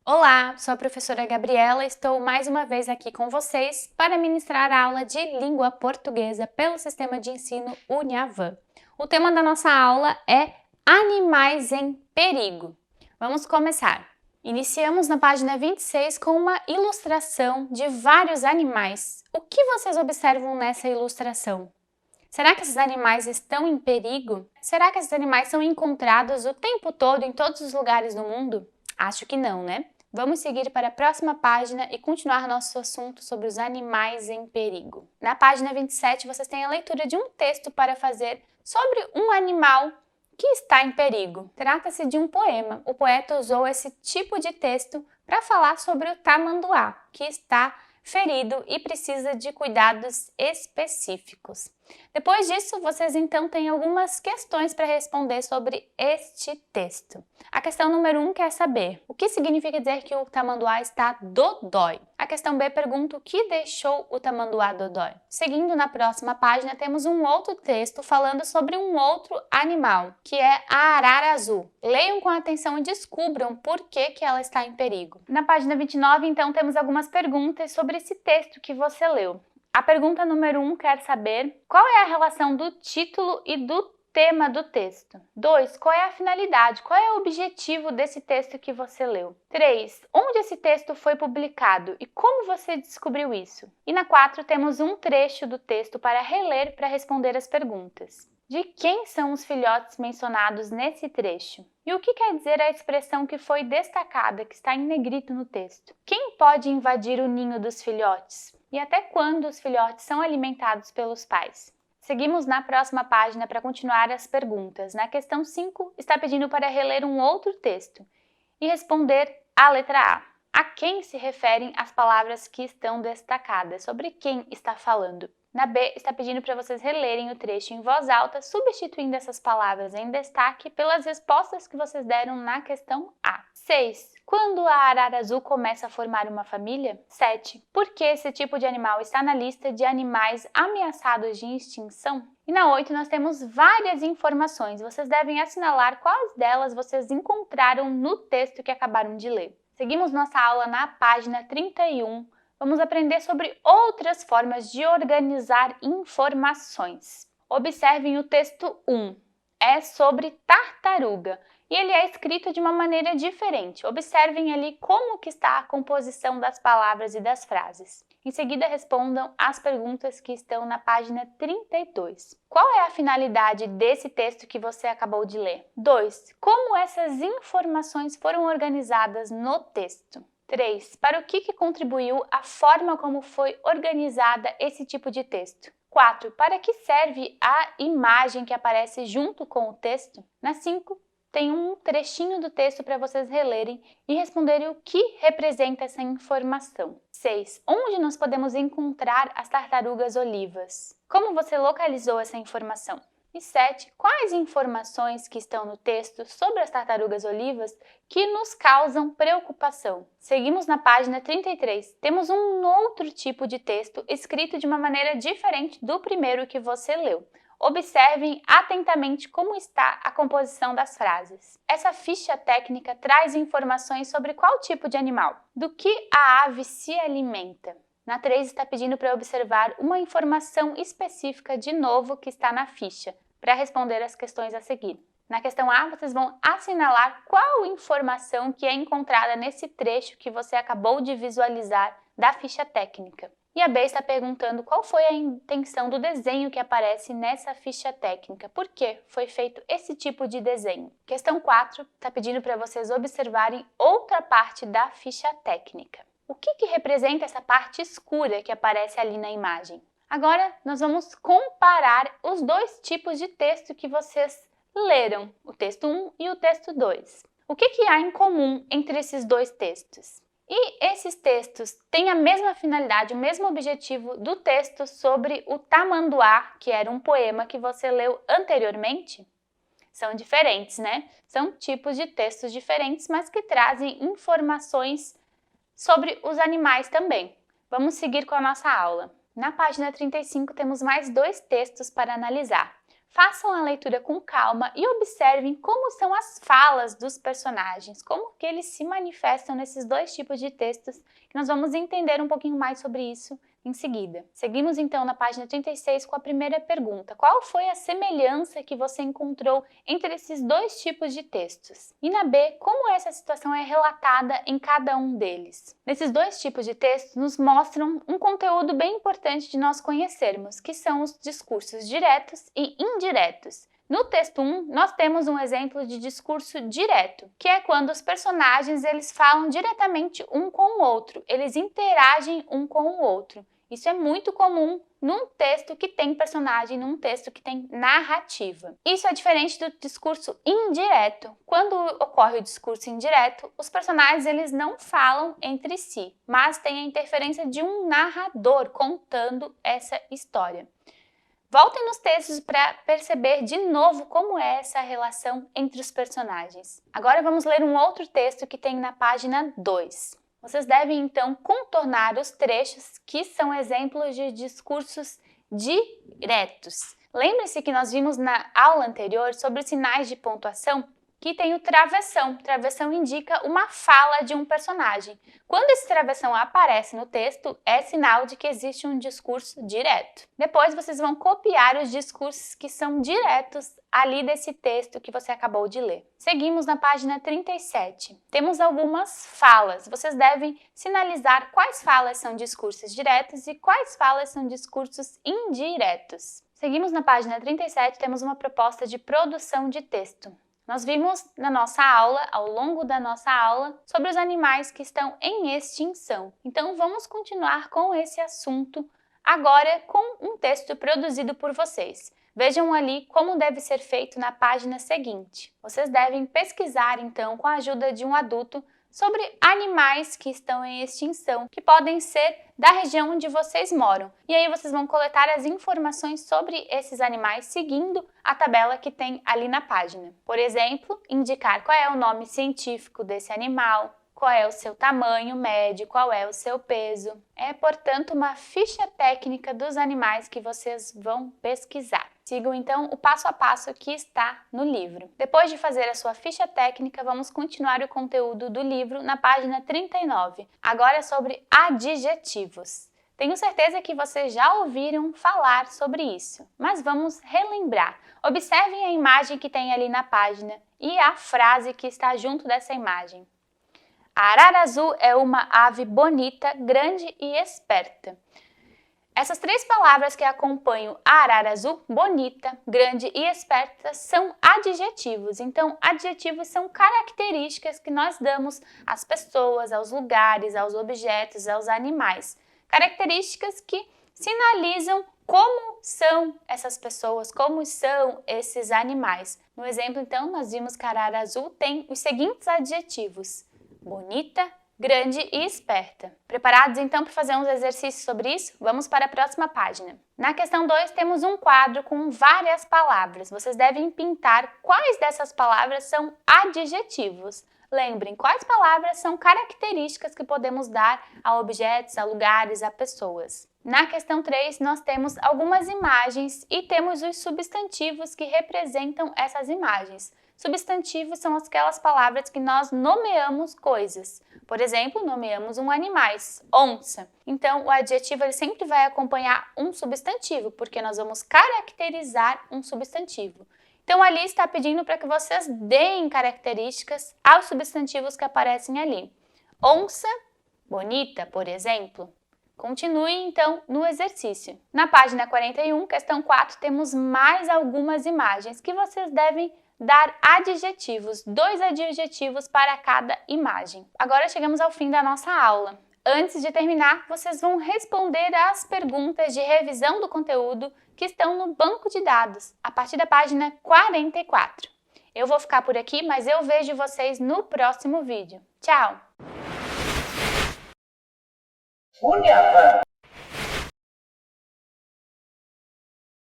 Olá, sou a professora Gabriela e estou mais uma vez aqui com vocês para ministrar a aula de língua portuguesa pelo sistema de ensino Uniavan. O tema da nossa aula é Animais em Perigo. Vamos começar. Iniciamos na página 26 com uma ilustração de vários animais. O que vocês observam nessa ilustração? Será que esses animais estão em perigo? Será que esses animais são encontrados o tempo todo em todos os lugares do mundo? Acho que não, né? Vamos seguir para a próxima página e continuar nosso assunto sobre os animais em perigo. Na página 27, vocês têm a leitura de um texto para fazer sobre um animal que está em perigo. Trata-se de um poema. O poeta usou esse tipo de texto para falar sobre o tamanduá, que está ferido e precisa de cuidados específicos. Depois disso, vocês então têm algumas questões para responder sobre este texto. A questão número 1 quer saber o que significa dizer que o tamanduá está dodói. A questão B pergunta o que deixou o tamanduá dodói. Seguindo na próxima página, temos um outro texto falando sobre um outro animal, que é a arara azul. Leiam com atenção e descubram por que ela está em perigo. Na página 29, então, temos algumas perguntas sobre esse texto que você leu. A pergunta número 1 quer saber qual é a relação do título e do tema do texto. 2. Qual é a finalidade? Qual é o objetivo desse texto que você leu? 3. Onde esse texto foi publicado e como você descobriu isso? E na 4 temos um trecho do texto para reler para responder as perguntas. De quem são os filhotes mencionados nesse trecho? E o que quer dizer a expressão que foi destacada, que está em negrito no texto? Quem pode invadir o ninho dos filhotes? E até quando os filhotes são alimentados pelos pais? Seguimos na próxima página para continuar as perguntas. Na questão 5, está pedindo para reler um outro texto e responder a letra A. A quem se referem as palavras que estão destacadas? Sobre quem está falando? Na B, está pedindo para vocês relerem o trecho em voz alta, substituindo essas palavras em destaque pelas respostas que vocês deram na questão A. 6. Quando a arara azul começa a formar uma família? 7. Por que esse tipo de animal está na lista de animais ameaçados de extinção? E na 8 nós temos várias informações. Vocês devem assinalar quais delas vocês encontraram no texto que acabaram de ler. Seguimos nossa aula na página 31. Vamos aprender sobre outras formas de organizar informações. Observem o texto 1. É sobre tartaruga e ele é escrito de uma maneira diferente. Observem ali como que está a composição das palavras e das frases. Em seguida, respondam as perguntas que estão na página 32. Qual é a finalidade desse texto que você acabou de ler? 2. Como essas informações foram organizadas no texto? 3. Para o que contribuiu a forma como foi organizada esse tipo de texto? 4. Para que serve a imagem que aparece junto com o texto? Na 5, tem um trechinho do texto para vocês relerem e responderem o que representa essa informação. 6. Onde nós podemos encontrar as tartarugas olivas? Como você localizou essa informação? E 7. Quais informações que estão no texto sobre as tartarugas olivas que nos causam preocupação? Seguimos na página 33. Temos um outro tipo de texto escrito de uma maneira diferente do primeiro que você leu. Observem atentamente como está a composição das frases. Essa ficha técnica traz informações sobre qual tipo de animal, do que a ave se alimenta. Na 3 está pedindo para observar uma informação específica de novo que está na ficha, para responder as questões a seguir. Na questão A, vocês vão assinalar qual informação que é encontrada nesse trecho que você acabou de visualizar da ficha técnica. E a B está perguntando qual foi a intenção do desenho que aparece nessa ficha técnica. Por que foi feito esse tipo de desenho? Questão 4 está pedindo para vocês observarem outra parte da ficha técnica. O que representa essa parte escura que aparece ali na imagem? Agora, nós vamos comparar os dois tipos de texto que vocês leram, o texto 1 e o texto 2. O que há em comum entre esses dois textos? E esses textos têm a mesma finalidade, o mesmo objetivo do texto sobre o tamanduá, que era um poema que você leu anteriormente? São diferentes, né? São tipos de textos diferentes, mas que trazem informações sobre os animais também. Vamos seguir com a nossa aula. Na página 35 temos mais dois textos para analisar. Façam a leitura com calma e observem como são as falas dos personagens, como que eles se manifestam nesses dois tipos de textos, que nós vamos entender um pouquinho mais sobre isso em seguida. Seguimos então na página 36 com a primeira pergunta. Qual foi a semelhança que você encontrou entre esses dois tipos de textos? E na B, como essa situação é relatada em cada um deles? Nesses dois tipos de textos nos mostram um conteúdo bem importante de nós conhecermos, que são os discursos diretos e indiretos. No texto 1, nós temos um exemplo de discurso direto, que é quando os personagens eles falam diretamente um com o outro, eles interagem um com o outro. Isso é muito comum num texto que tem personagem, num texto que tem narrativa. Isso é diferente do discurso indireto. Quando ocorre o discurso indireto, os personagens eles não falam entre si, mas tem a interferência de um narrador contando essa história. Voltem nos textos para perceber de novo como é essa relação entre os personagens. Agora vamos ler um outro texto que tem na página 2. Vocês devem então contornar os trechos que são exemplos de discursos diretos. Lembre-se que nós vimos na aula anterior sobre sinais de pontuação que tem o travessão. Travessão indica uma fala de um personagem. Quando esse travessão aparece no texto, é sinal de que existe um discurso direto. Depois vocês vão copiar os discursos que são diretos ali desse texto que você acabou de ler. Seguimos na página 37. Temos algumas falas. Vocês devem sinalizar quais falas são discursos diretos e quais falas são discursos indiretos. Seguimos na página 37, temos uma proposta de produção de texto. Nós vimos na nossa aula, ao longo da nossa aula, sobre os animais que estão em extinção. Então vamos continuar com esse assunto agora com um texto produzido por vocês. Vejam ali como deve ser feito na página seguinte. Vocês devem pesquisar então com a ajuda de um adulto sobre animais que estão em extinção, que podem ser da região onde vocês moram. E aí vocês vão coletar as informações sobre esses animais seguindo a tabela que tem ali na página. Por exemplo, indicar qual é o nome científico desse animal, qual é o seu tamanho médio, qual é o seu peso. É, portanto, uma ficha técnica dos animais que vocês vão pesquisar. Sigam, então, o passo a passo que está no livro. Depois de fazer a sua ficha técnica, vamos continuar o conteúdo do livro na página 39. Agora é sobre adjetivos. Tenho certeza que vocês já ouviram falar sobre isso, mas vamos relembrar. Observem a imagem que tem ali na página e a frase que está junto dessa imagem. A arara azul é uma ave bonita, grande e esperta. Essas três palavras que acompanham a arara azul, bonita, grande e esperta, são adjetivos. Então, adjetivos são características que nós damos às pessoas, aos lugares, aos objetos, aos animais. Características que sinalizam como são essas pessoas, como são esses animais. No exemplo, então, nós vimos que a arara azul tem os seguintes adjetivos: bonita, grande e esperta. Preparados então para fazer uns exercícios sobre isso? Vamos para a próxima página. Na questão 2 temos um quadro com várias palavras. Vocês devem pintar quais dessas palavras são adjetivos. Lembrem, quais palavras são características que podemos dar a objetos, a lugares, a pessoas. Na questão 3, nós temos algumas imagens e temos os substantivos que representam essas imagens. Substantivos são aquelas palavras que nós nomeamos coisas. Por exemplo, nomeamos um animal, onça. Então, o adjetivo ele sempre vai acompanhar um substantivo, porque nós vamos caracterizar um substantivo. Então, ali está pedindo para que vocês deem características aos substantivos que aparecem ali. Onça, bonita, por exemplo. Continue, então, no exercício. Na página 41, questão 4, temos mais algumas imagens que vocês devem dar adjetivos, 2 adjetivos para cada imagem. Agora chegamos ao fim da nossa aula. Antes de terminar, vocês vão responder às perguntas de revisão do conteúdo que estão no banco de dados, a partir da página 44. Eu vou ficar por aqui, mas eu vejo vocês no próximo vídeo. Tchau!